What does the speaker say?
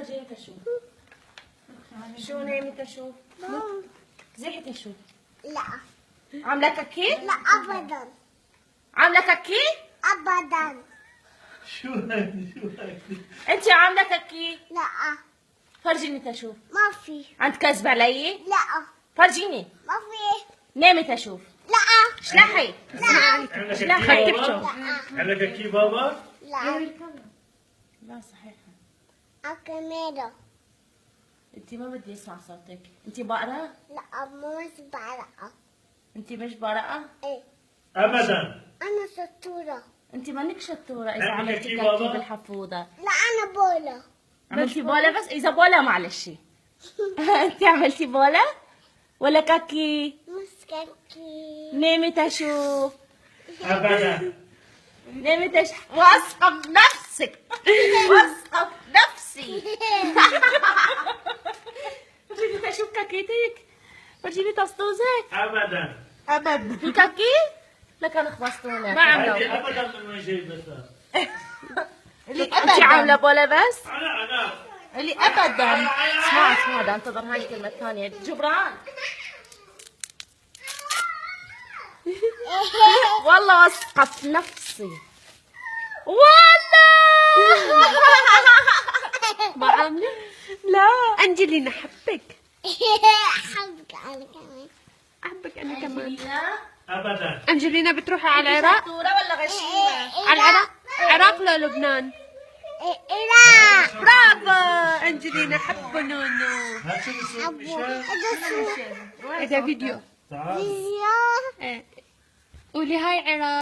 فرجيني تشوف. شو نايمة تشوف؟ زحي تشوف. لا عاملة كاكي؟ لا ابدا عاملة كاكي؟ ابدا شو هاي شو هاي؟ انت عاملة كاكي؟ لا فرجيني تشوف. ما في عند كذب علي؟ لا فرجيني. ما في نامي تشوف. لا اشلحي. عندك اشلحي. كي خدتك بابا؟ شوف. عندك كي بابا؟ لا لا صحيح. الكاميرا انت ما بدي اسمع صوتك. انت بقرة؟ لا مش بعرقة انت مش برقة؟ ايه ابدا. انا شطورة انت مانك شطورة اذا عندك عملتي كاكي كاكي بابا؟ بالحفوضة. لا انا بولا عملتي بولا بس اذا بولا معلش. انت عملتي بولا ولا كاكي؟ مش كاكي نامي تشوف. ابدا. نامي تشوف. واثقة بنفسك. واثقة بنفسي. فرجيني تشوف كاكيتك. فرجيني تسطوزك. ابدا. ابدا. في كاكي؟ لك انا خبصتونك. ما هذه عملوا. ابدا من وين جايبتها؟ انت عاملة بولا بس؟ انا اللي ابدا. اسمع ده انتظر هاي الكلمة الثانية. جبران. والله واثقة في نفسي. والله. ما عاملة؟ لا. أنجلينا حبك. احبك انا كمان أحبك أنا كمان. ابدا. أنجلينا بتروحي على العراق؟ شطورة ولا غشيمة؟ على العراق؟ عراق ولا لبنان؟ لا برافو أنجلينا حبوا نونو. هات شو بسوي؟ هذا فيديو. تعال. قولي هاي عراق.